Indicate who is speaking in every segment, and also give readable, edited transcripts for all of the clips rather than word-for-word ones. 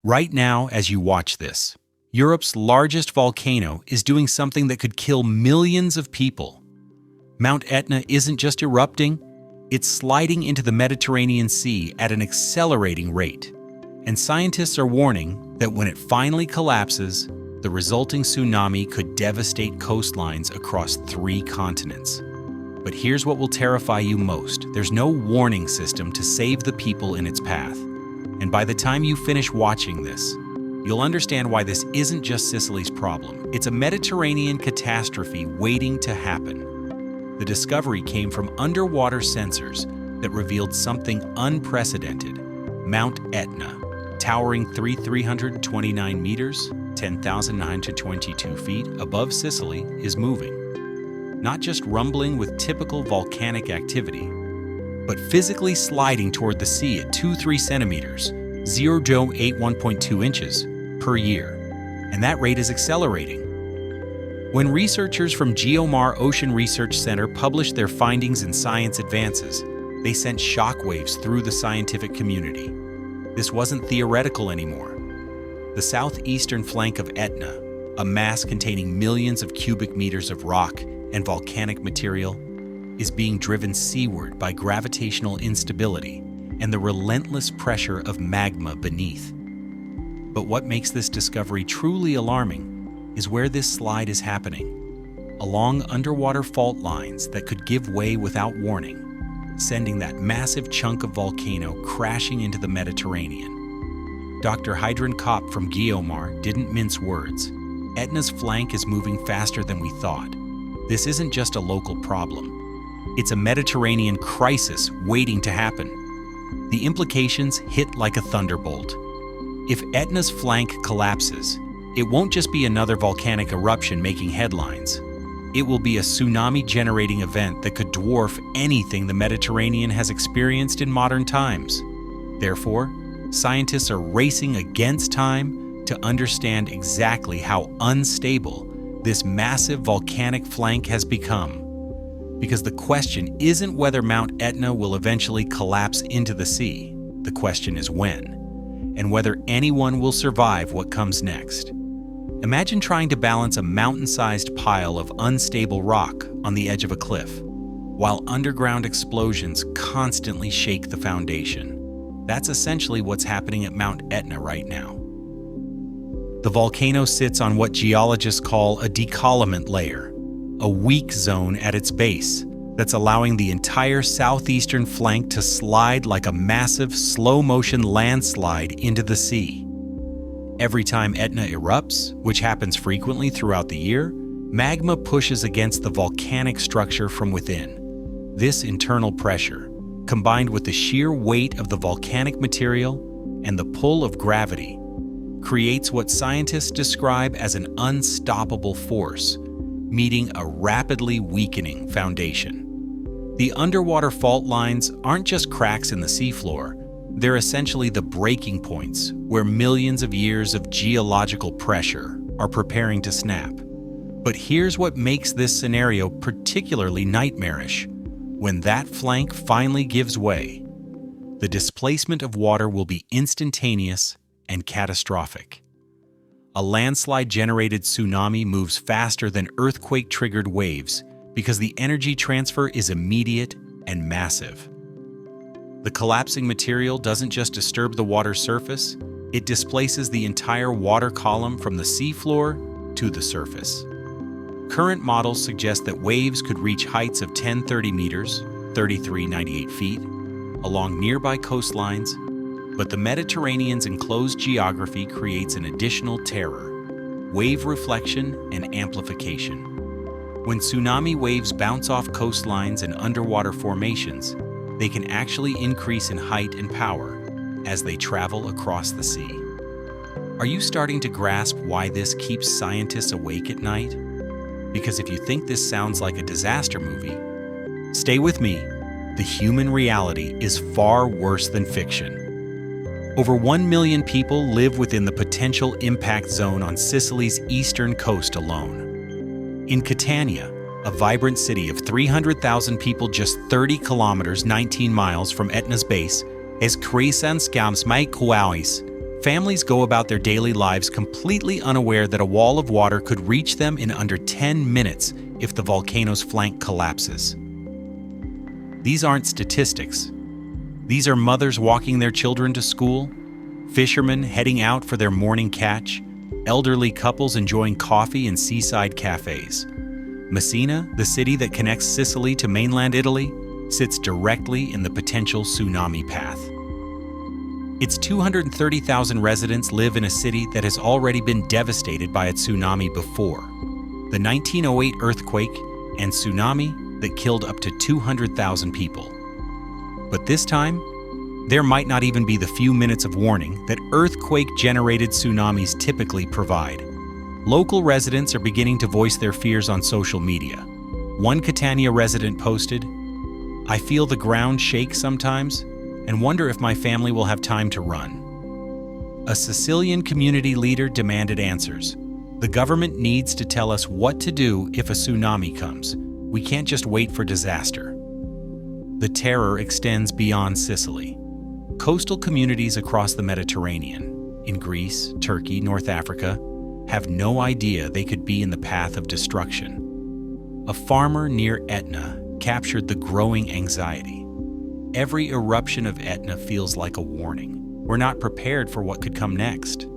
Speaker 1: Right now, as you watch this, Europe's largest volcano is doing something that could kill millions of people. Mount Etna isn't just erupting, it's sliding into the Mediterranean Sea at an accelerating rate. And scientists are warning that when it finally collapses, the resulting tsunami could devastate coastlines across 3 continents. But here's what will terrify you most. There's no warning system to save the people in its path. And by the time you finish watching this, you'll understand why this isn't just Sicily's problem. It's a Mediterranean catastrophe waiting to happen. The discovery came from underwater sensors that revealed something unprecedented. Mount Etna, towering 329 meters, 10,922 feet above Sicily, is moving. Not just rumbling with typical volcanic activity, but physically sliding toward the sea at 2-3 centimeters, 0.81.2 inches per year. And that rate is accelerating. When researchers from Geomar Ocean Research Center published their findings in Science Advances, they sent shockwaves through the scientific community. This wasn't theoretical anymore. The southeastern flank of Etna, a mass containing millions of cubic meters of rock and volcanic material, is being driven seaward by gravitational instability and the relentless pressure of magma beneath. But what makes this discovery truly alarming is where this slide is happening, along underwater fault lines that could give way without warning, sending that massive chunk of volcano crashing into the Mediterranean. Dr. Hydran Kopp from Geomar didn't mince words. Etna's flank is moving faster than we thought. This isn't just a local problem. It's a Mediterranean crisis waiting to happen. The implications hit like a thunderbolt. If Etna's flank collapses, it won't just be another volcanic eruption making headlines. It will be a tsunami-generating event that could dwarf anything the Mediterranean has experienced in modern times. Therefore, scientists are racing against time to understand exactly how unstable this massive volcanic flank has become. Because the question isn't whether Mount Etna will eventually collapse into the sea. The question is when, and whether anyone will survive what comes next. Imagine trying to balance a mountain-sized pile of unstable rock on the edge of a cliff, while underground explosions constantly shake the foundation. That's essentially what's happening at Mount Etna right now. The volcano sits on what geologists call a decollement layer, a weak zone at its base that's allowing the entire southeastern flank to slide like a massive slow-motion landslide into the sea. Every time Etna erupts, which happens frequently throughout the year, magma pushes against the volcanic structure from within. This internal pressure, combined with the sheer weight of the volcanic material and the pull of gravity, creates what scientists describe as an unstoppable force, meeting a rapidly weakening foundation. The underwater fault lines aren't just cracks in the seafloor, they're essentially the breaking points where millions of years of geological pressure are preparing to snap. But here's what makes this scenario particularly nightmarish. When that flank finally gives way, the displacement of water will be instantaneous and catastrophic. A landslide-generated tsunami moves faster than earthquake-triggered waves because the energy transfer is immediate and massive. The collapsing material doesn't just disturb the water's surface, it displaces the entire water column from the seafloor to the surface. Current models suggest that waves could reach heights of 1030 meters, 3398 feet, along nearby coastlines, but the Mediterranean's enclosed geography creates an additional terror: wave reflection and amplification. When tsunami waves bounce off coastlines and underwater formations, they can actually increase in height and power as they travel across the sea. Are you starting to grasp why this keeps scientists awake at night? Because if you think this sounds like a disaster movie, stay with me. The human reality is far worse than fiction. Over 1 million people live within the potential impact zone on Sicily's eastern coast alone. In Catania, a vibrant city of 300,000 people just 30 kilometers 19 miles from Etna's base, es crecen scams mai qualis, Families go about their daily lives completely unaware that a wall of water could reach them in under 10 minutes if the volcano's flank collapses. These aren't statistics. These are mothers walking their children to school, fishermen heading out for their morning catch, elderly couples enjoying coffee in seaside cafes. Messina, the city that connects Sicily to mainland Italy, sits directly in the potential tsunami path. Its 230,000 residents live in a city that has already been devastated by a tsunami before. The 1908 earthquake and tsunami that killed up to 200,000 people. But this time, there might not even be the few minutes of warning that earthquake-generated tsunamis typically provide. Local residents are beginning to voice their fears on social media. One Catania resident posted, "I feel the ground shake sometimes and wonder if my family will have time to run." A Sicilian community leader demanded answers. The government needs to tell us what to do if a tsunami comes. We can't just wait for disaster. The terror extends beyond Sicily. Coastal communities across the Mediterranean, in Greece, Turkey, North Africa, have no idea they could be in the path of destruction. A farmer near Etna captured the growing anxiety. Every eruption of Etna feels like a warning. We're not prepared for what could come next.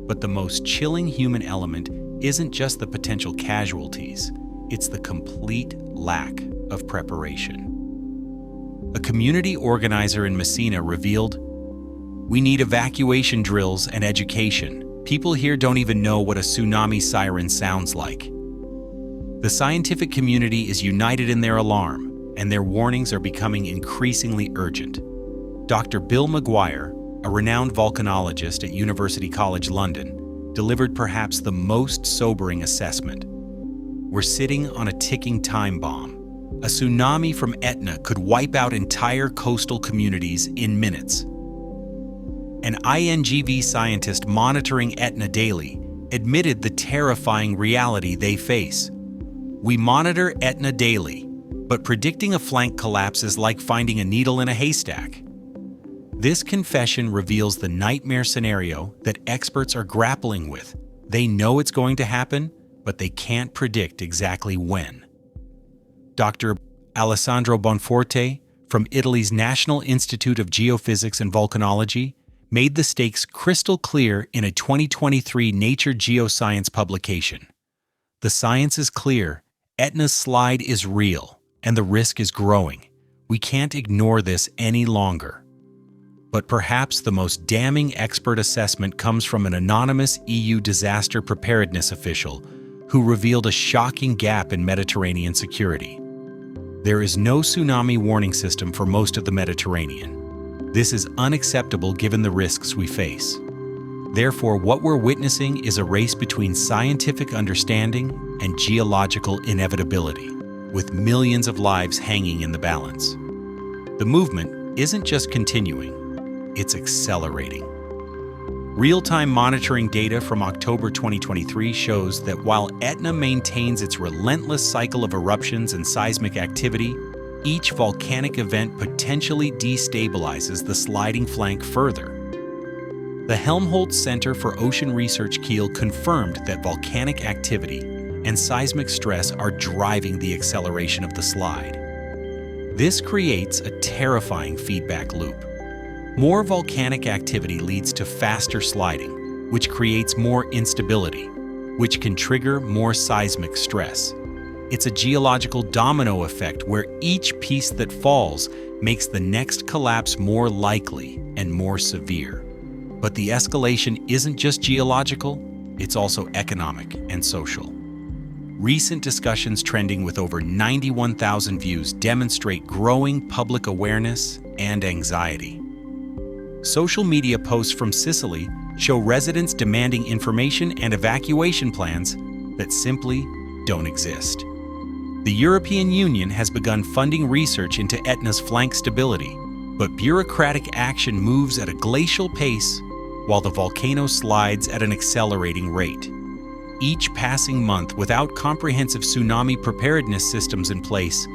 Speaker 1: But the most chilling human element isn't just the potential casualties, it's the complete lack of preparation. A community organizer in Messina revealed, "We need evacuation drills and education. People here don't even know what a tsunami siren sounds like." The scientific community is united in their alarm, and their warnings are becoming increasingly urgent. Dr. Bill McGuire, a renowned volcanologist at University College London, delivered perhaps the most sobering assessment. "We're sitting on a ticking time bomb. A tsunami from Etna could wipe out entire coastal communities in minutes." An INGV scientist monitoring Etna daily admitted the terrifying reality they face. "We monitor Etna daily, but predicting a flank collapse is like finding a needle in a haystack." This confession reveals the nightmare scenario that experts are grappling with. They know it's going to happen, but they can't predict exactly when. Dr. Alessandro Bonforte, from Italy's National Institute of Geophysics and Volcanology, made the stakes crystal clear in a 2023 Nature Geoscience publication. "The science is clear. Etna's slide is real, and the risk is growing. We can't ignore this any longer." But perhaps the most damning expert assessment comes from an anonymous EU disaster preparedness official who revealed a shocking gap in Mediterranean security. There is no tsunami warning system for most of the Mediterranean. This is unacceptable given the risks we face. Therefore, what we're witnessing is a race between scientific understanding and geological inevitability, with millions of lives hanging in the balance. The movement isn't just continuing, it's accelerating. Real-time monitoring data from October 2023 shows that while Etna maintains its relentless cycle of eruptions and seismic activity, each volcanic event potentially destabilizes the sliding flank further. The Helmholtz Center for Ocean Research Kiel confirmed that volcanic activity and seismic stress are driving the acceleration of the slide. This creates a terrifying feedback loop. More volcanic activity leads to faster sliding, which creates more instability, which can trigger more seismic stress. It's a geological domino effect where each piece that falls makes the next collapse more likely and more severe. But the escalation isn't just geological, it's also economic and social. Recent discussions trending with over 91,000 views demonstrate growing public awareness and anxiety. Social media posts from Sicily show residents demanding information and evacuation plans that simply don't exist. The European Union has begun funding research into Etna's flank stability, but bureaucratic action moves at a glacial pace while the volcano slides at an accelerating rate. Each passing month without comprehensive tsunami preparedness systems in place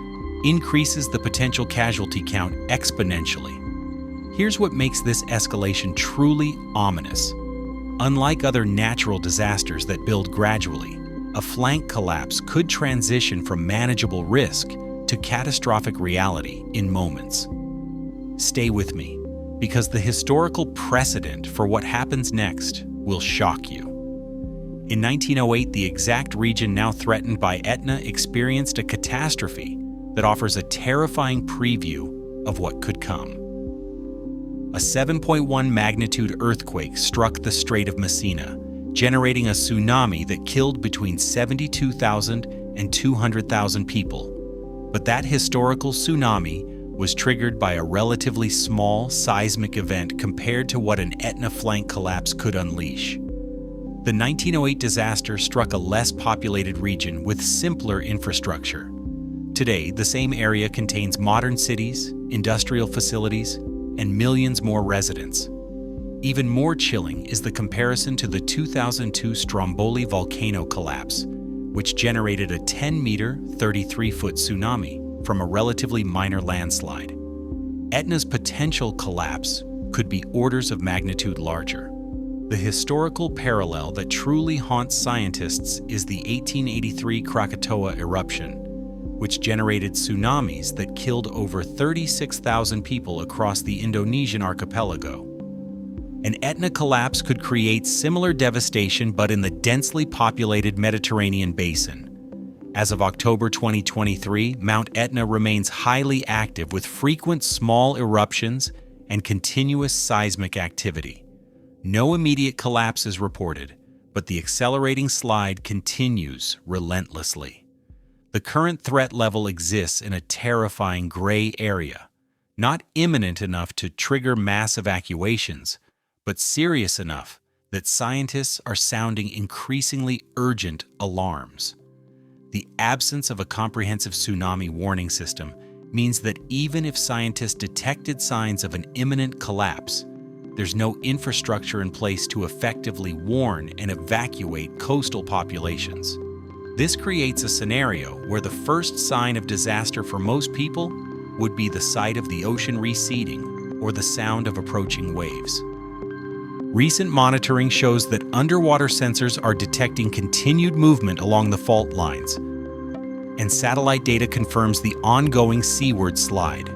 Speaker 1: increases the potential casualty count exponentially. Here's what makes this escalation truly ominous. Unlike other natural disasters that build gradually, a flank collapse could transition from manageable risk to catastrophic reality in moments. Stay with me, because the historical precedent for what happens next will shock you. In 1908, the exact region now threatened by Etna experienced a catastrophe that offers a terrifying preview of what could come. A 7.1 magnitude earthquake struck the Strait of Messina, generating a tsunami that killed between 72,000 and 200,000 people. But that historical tsunami was triggered by a relatively small seismic event compared to what an Etna flank collapse could unleash. The 1908 disaster struck a less populated region with simpler infrastructure. Today, the same area contains modern cities, industrial facilities, and millions more residents. Even more chilling is the comparison to the 2002 Stromboli volcano collapse, which generated a 10-meter, 33-foot tsunami from a relatively minor landslide. Etna's potential collapse could be orders of magnitude larger. The historical parallel that truly haunts scientists is the 1883 Krakatoa eruption, which generated tsunamis that killed over 36,000 people across the Indonesian archipelago. An Etna collapse could create similar devastation but in the densely populated Mediterranean basin. As of October 2023, Mount Etna remains highly active with frequent small eruptions and continuous seismic activity. No immediate collapse is reported, but the accelerating slide continues relentlessly. The current threat level exists in a terrifying gray area, not imminent enough to trigger mass evacuations, but serious enough that scientists are sounding increasingly urgent alarms. The absence of a comprehensive tsunami warning system means that even if scientists detected signs of an imminent collapse, there's no infrastructure in place to effectively warn and evacuate coastal populations. This creates a scenario where the first sign of disaster for most people would be the sight of the ocean receding or the sound of approaching waves. Recent monitoring shows that underwater sensors are detecting continued movement along the fault lines, and satellite data confirms the ongoing seaward slide.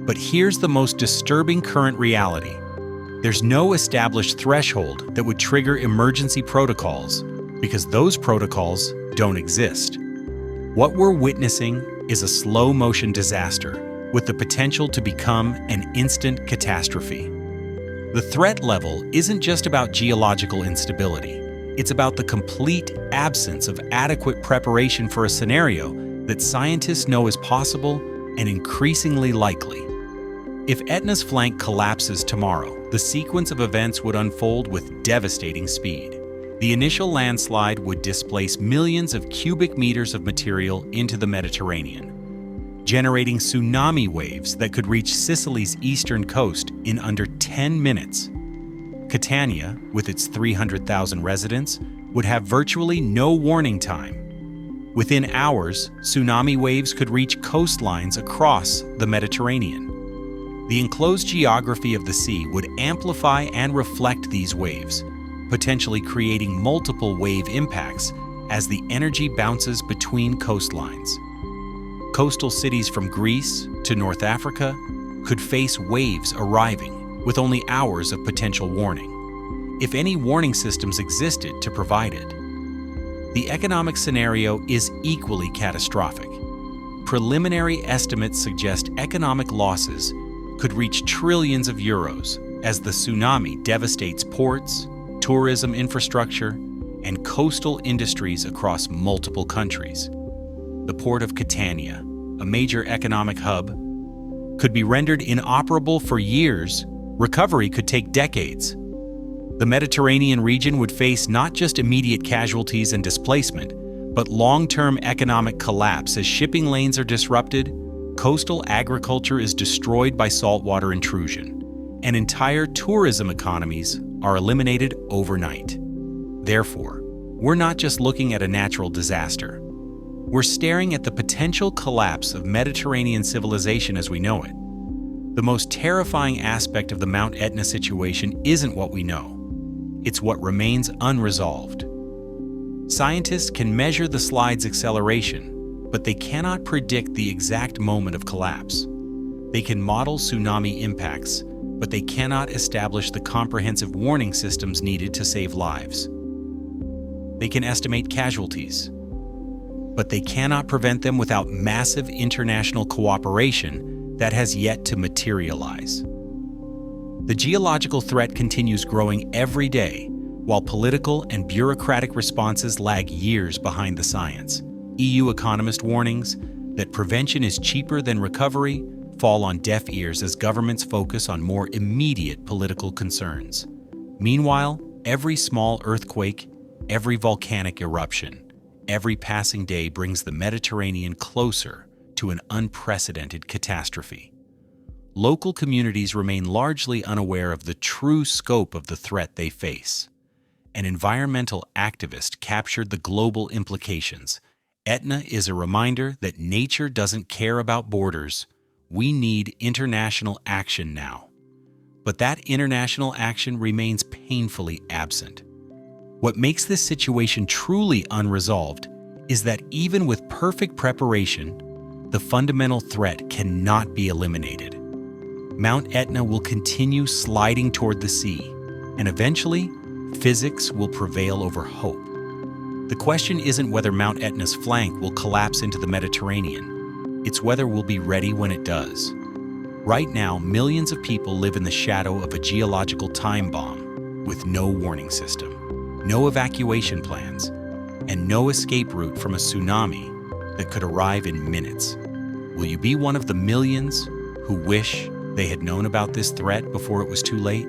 Speaker 1: But here's the most disturbing current reality. There's no established threshold that would trigger emergency protocols, because those protocols don't exist. What we're witnessing is a slow-motion disaster with the potential to become an instant catastrophe. The threat level isn't just about geological instability. It's about the complete absence of adequate preparation for a scenario that scientists know is possible and increasingly likely. If Etna's flank collapses tomorrow, the sequence of events would unfold with devastating speed. The initial landslide would displace millions of cubic meters of material into the Mediterranean, generating tsunami waves that could reach Sicily's eastern coast in under 10 minutes. Catania, with its 300,000 residents, would have virtually no warning time. Within hours, tsunami waves could reach coastlines across the Mediterranean. The enclosed geography of the sea would amplify and reflect these waves, potentially creating multiple wave impacts as the energy bounces between coastlines. Coastal cities from Greece to North Africa could face waves arriving with only hours of potential warning, if any warning systems existed to provide it. The economic scenario is equally catastrophic. Preliminary estimates suggest economic losses could reach trillions of euros as the tsunami devastates ports, tourism infrastructure, and coastal industries across multiple countries. The port of Catania, a major economic hub, could be rendered inoperable for years. Recovery could take decades. The Mediterranean region would face not just immediate casualties and displacement, but long-term economic collapse as shipping lanes are disrupted, coastal agriculture is destroyed by saltwater intrusion, and entire tourism economies are eliminated overnight. Therefore, we're not just looking at a natural disaster. We're staring at the potential collapse of Mediterranean civilization as we know it. The most terrifying aspect of the Mount Etna situation isn't what we know. It's what remains unresolved. Scientists can measure the slide's acceleration, but they cannot predict the exact moment of collapse. They can model tsunami impacts, but they cannot establish the comprehensive warning systems needed to save lives. They can estimate casualties, but they cannot prevent them without massive international cooperation that has yet to materialize. The geological threat continues growing every day, while political and bureaucratic responses lag years behind the science. EU economist warnings that prevention is cheaper than recovery fall on deaf ears as governments focus on more immediate political concerns. Meanwhile, every small earthquake, every volcanic eruption, every passing day brings the Mediterranean closer to an unprecedented catastrophe. Local communities remain largely unaware of the true scope of the threat they face. An environmental activist captured the global implications. Etna is a reminder that nature doesn't care about borders. We need international action now. But that international action remains painfully absent. What makes this situation truly unresolved is that even with perfect preparation, the fundamental threat cannot be eliminated. Mount Etna will continue sliding toward the sea, and eventually, physics will prevail over hope. The question isn't whether Mount Etna's flank will collapse into the Mediterranean. It's whether we'll be ready when it does. Right now, millions of people live in the shadow of a geological time bomb with no warning system, no evacuation plans, and no escape route from a tsunami that could arrive in minutes. Will you be one of the millions who wish they had known about this threat before it was too late?